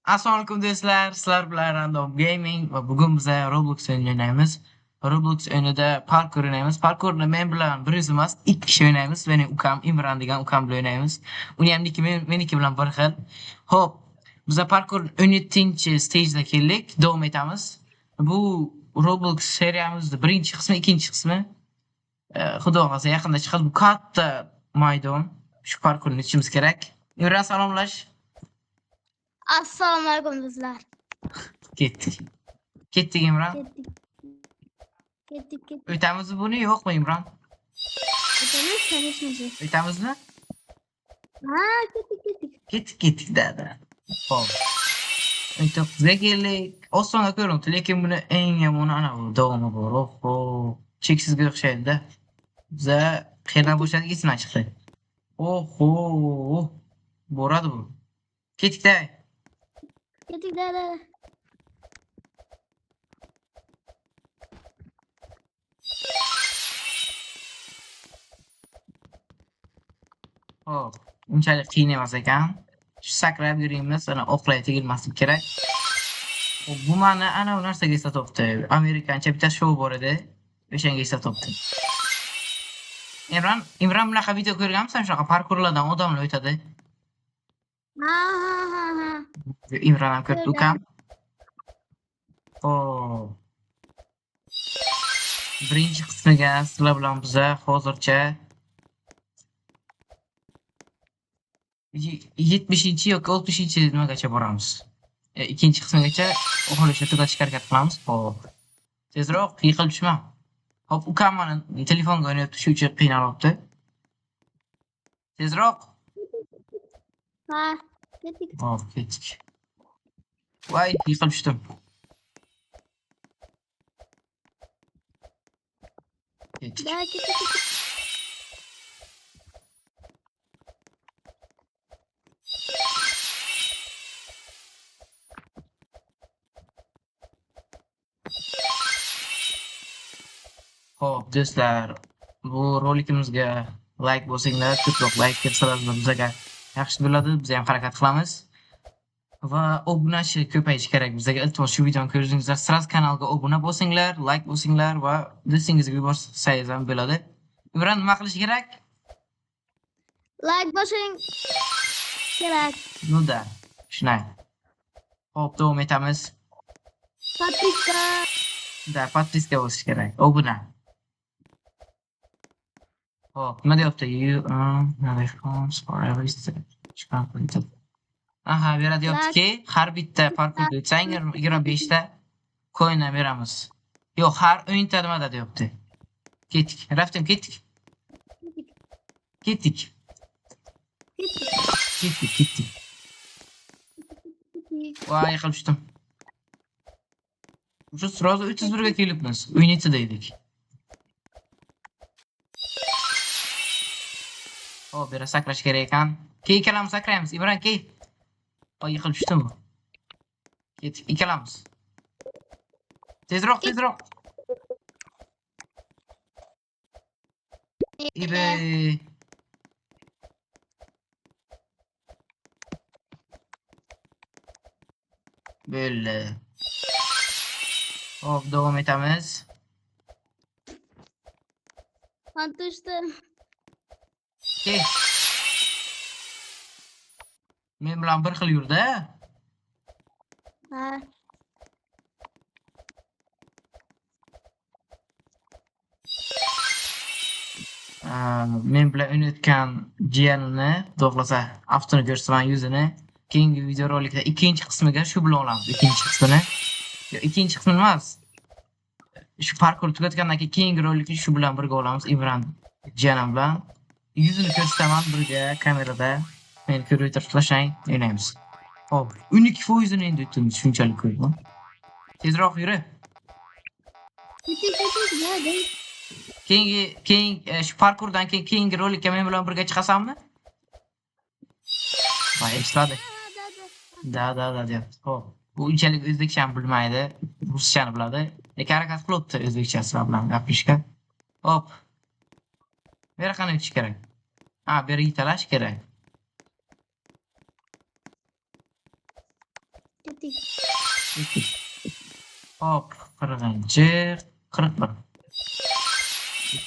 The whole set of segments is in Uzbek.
Assalomu alaykum do'stlar. Sizlar bilan Random Gaming va bugun biz Roblox o'ynaymiz. Roblox o'yinida parkour o'ynaymiz. Parkourni men bilan bir o'zi emas, ikki kishi o'ynaymiz. Mening ukam Imron degan ukam bilan o'ynaymiz. Uni ham meniki bilan bir xil. Xo'p, biz parkour 17-stagega keldik. Davom etamiz. Bu Roblox seriyamizning birinchi qismi, ikkinchi qismi. Xudo xohlasa yaqinda chiqadi. Bu katta maydon. Shu parkourni o'tishimiz kerak. Imron salomlash. Assalomu alaykum do'stlar. Ketdik. Ketdik Imron. Ketdik. O'tamizmi buni yo'qmi Imron? O'tamiz, конечно. O'tamizmi? Ha, ketdik. Ketdik dada. Xo'p. 19ga keldik. Osonga ko'rinadi, lekin buni eng yomoni ana bu davomi bor. Oho. Cheksizga o'xshaydi-da. Biza qayerdan boshladik esimdan chiqdi. Oho. Boradi bu. Ketdik-da. Ketdik dada. Xo'p. Unchalik qiyin emas ekan. Shu sakrab yurimiz, ana o'qlay tegilmaslik kerak. Xo'p, bu meni ana bu narsaga eslatibdi. Amerikancha bitta shou bor edi. O'shanga eslatibdi. Imron bunaqa video ko'rganmisan? Shunaqa parkurlardan odamlar o'tadi. Ha. Imron ham ko'rdi, ukam. Xo'p. Birinchi qismiga sizlar bilan biz hozircha 70 yoki 60 nimagacha boramiz. Ikkinchi qismigacha oxirigacha tugatishga harakat qilamiz. Xo'p. Tezroq yiqilib tushma. Hop, ukam meni telefonga o'ynayapti, shu uchun qiynalyapti. Tezroq. Ha, ketdik. Hop, ketdik. Voy, yiqilib tushdim. Ketdik. Da, ketdik. Xo'p, do'stlar, bu rolikimizga like bosinglar, ko'proq like bersalar bizga yaxshi bo'ladi. Biz ham harakat qilamiz. Va obunachi ko'payishi kerak bizga. Iltimos shu videoni ko'rdingizlar, sraz kanalga obuna bo'lsinglar, like bo'lsinglar va do'stingizga yuborsangiz ham bo'ladi. Imron nima qilish kerak? Like bosing. Kerak. Nuda. Shunday. Xo'p, davom etamiz. Podpiska. Da, podpiska bo'lish kerak. Obuna. Xo'p, nima deyapti? You response for every step. Aha, beradiyaptiki, har bitta parkurda o'tsang 25 ta coin beramiz. Yo'q, har o'yinda nimada deyapti. Ketdik. Raftim, ketdik. Voy, yiqilib tushdim. Shu sразу 31 ga kelibmiz. O'yinida edik. Hop, bera sakrash kerak ekan. Keyin ikkalamiz sakraymiz. Imron, key. Voy, yiqilib tushdim. Ketdik, ikkalamiz. Tezroq. Ibe. Böyle. Hop, davom etamiz. Fantastik. Key. Men bilan bir xil yurdi. Ha. Men bilan o'ynayotgan jiyanini, to'g'rasa, aftini ko'rsaman yuzini. Keyingi videorolikda ikkinchi qismiga shu bilan olamiz. Ikkinchi qismini. Yo'q, ikkinchi qismi emas. Shu parkur tugatgandan keyin keyingi rolikni shu bilan birga olamiz. Imron jiyanim bilan yuzini ko'rsataman birga kamerada. Meni ko'rib tashlashang, o'ynaymiz. Hop, 12% endi o'tdimiz shunchalik ko'p. Tezroq yuri. Ketdik. Keyin shu parkurdan keyingi rolikka men bilan birga chiqasanmi? Voy, esladi. Da deyapti. Xo'p, bu unchalik o'zbekchani bilmaydi, ruschani biladi. Lekin harakat qilibdi o'zbekchasi bilan gapirishga. Hop. Bera qani o'tish kerak? Bera yetalash kerak. Ketdik. Hop, 40-chi, 41.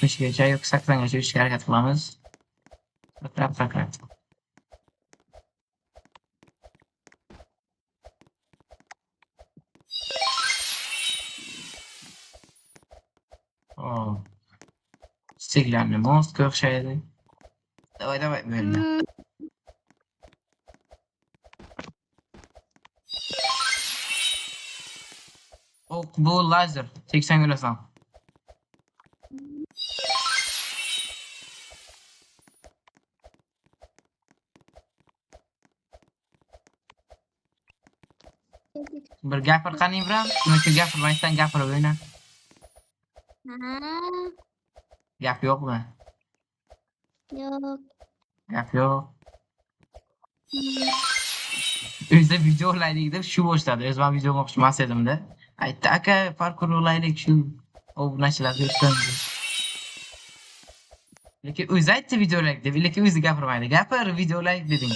70gacha yoki 80gacha yurishga harakat qilamiz. Sakrab. Hop. Stiklanli mostga o'xshaydi. Davay, bo'ldi. Bu lazer. 80 o'lasan. Ketdik. Bir gapir qani Imron? Nima gapirmaysan, gapirib o'yna. Ha, Gap yo'qmi? yo'q. Gap yo'q. O'zi video olaylik deb shu boshladi. O'zi men video o'qishni emas edimda. Aytdi, aka, parkur olaylik shu obunachilar berishdan. Lekin o'zi aytdi video olaylik deb, lekin o'zi gapirmaydi. Gapir, video olaylik deding.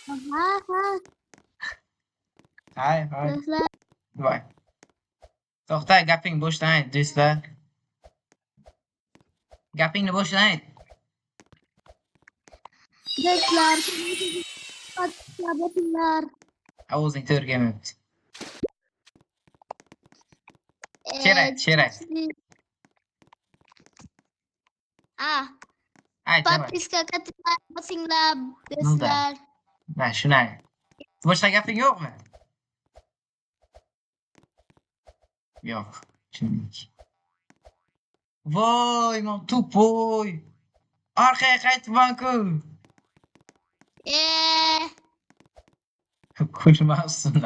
Ha. Hay. Do'stlar, Voy. To'xta, gaping boshdan ayt, do'stlar. Gapingni boshdan ayt. do'stlar, do'stlar. Ovozing to'rgamabdi. She'r ayt. Ayt, nima? Подписка qilinglar, do'stlar. Ha, shuni ayt. Boshqa gaping yo'qmi? Yo'q. Tushundik. Voy, men tupoy. Orqaga qaytibman-ku. Ko'rmasdim.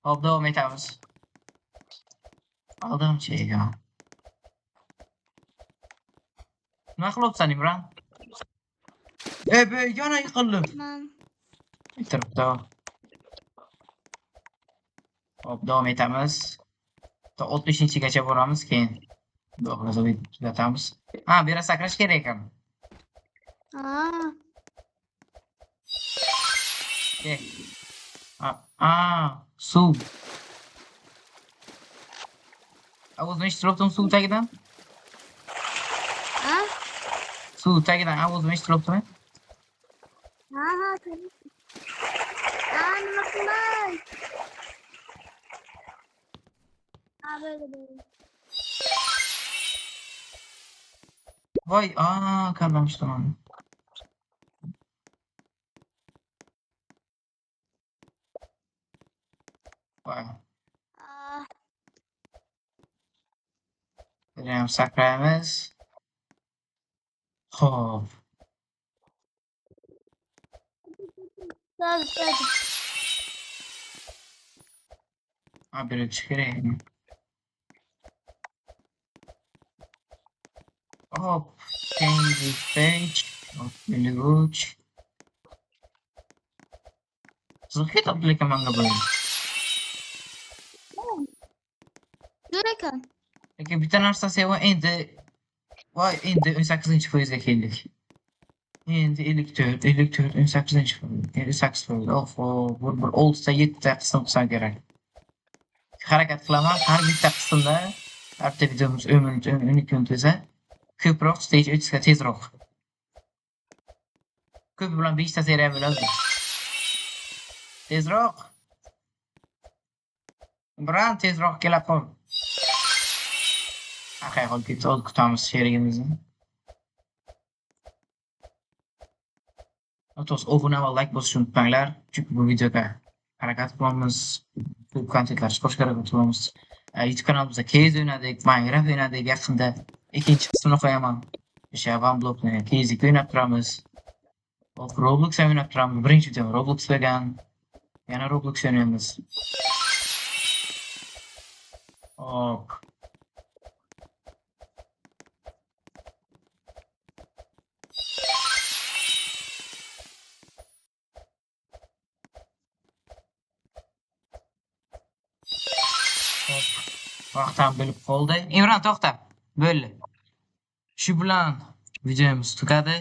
Hop, davom etamiz. Aldimchi ekan. Nima qilyapsan, Imron? Yana yiqildim. Bitiribdi. Hop, davom etamiz. 60-gacha boramiz, keyin xulosa tugatamiz. Ha, bu yerga sakrash kerak ekan. Suv. Ovozini eshitiryaptimi suv tagidan? Suv tagidan ovozini eshitiryaptimi? Nima qilay? Böyle. Voy, kalmamıştım onu. Voy. Biriyam sakraymiz. Hop. Biri çıkarayım. Hop. Change page. Hop. Really good. Zırhı toplayalım manga böyle. Göreken. Peki bir tane narsasi var endi. Voy, endi 18-foizga keldik. Endi 54, 18-foiz. 58-foiz. Bir 6-7 qism qilsam kerak. Harakat qilaman, har bitta qismda har bitta videomiz 12 minut esa ko'proq stage o'tishga tezroq. Ko'p bilan 5 ta seriya bo'ladi. Tezroq. Biron tezroq kelib qol. Haqiqat ketib kutamiz sherigimizni. O'tos obuna va like bosishni unutmanglar. Chunki bu videoga harakat qilamiz. Ko'p kontentlar chiqarishga harakat qilamiz. YouTube kanalimizda Keys o'ynadik, Minecraft o'ynadik, yaqinda ikkinchi qismini qo'yaman. O'sha OneBlockni Keys'ga o'ynab turamiz. Roblox o'ynab turamiz. Birinchi video Roblox bo'lgan. Yana Roblox o'ynaymiz. Hop. Vaqtdan bo'lib qoldi. Imron to'xta. Bo'ldi. Shu bilan videomiz tugadi.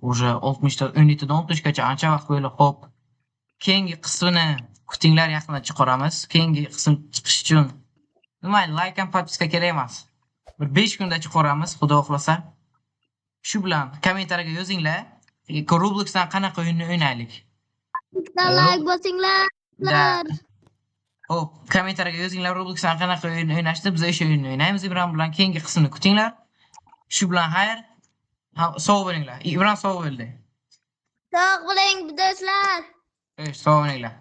Уже 17 dan 60gacha ancha vaqt bo'ldi. Xo'p. keyingi qismini kutinglar, yaqinda chiqaramiz. Keyingi qism chiqish uchun nima, like ham podpiska kerak emas. Bir 5 kunda chiqaramiz, xudo xohlasa. Shu bilan kommentariyaga yozinglar. Robloxdan qanaqa o'yinni o'ynaylik? Like bosinglar. Hop, kommentariyaga yozinglar Robloxdan qanaqa o'yin o'ynashni, biz o'sha o'yinni o'ynaymiz. Ibram bilan keyingi qismini kutinglar. Shu bilan xayr. Sog' bo'linglar. Ibram sog' bo'ldi. Sog' bo'ling do'stlar. Sog' bo'linglar.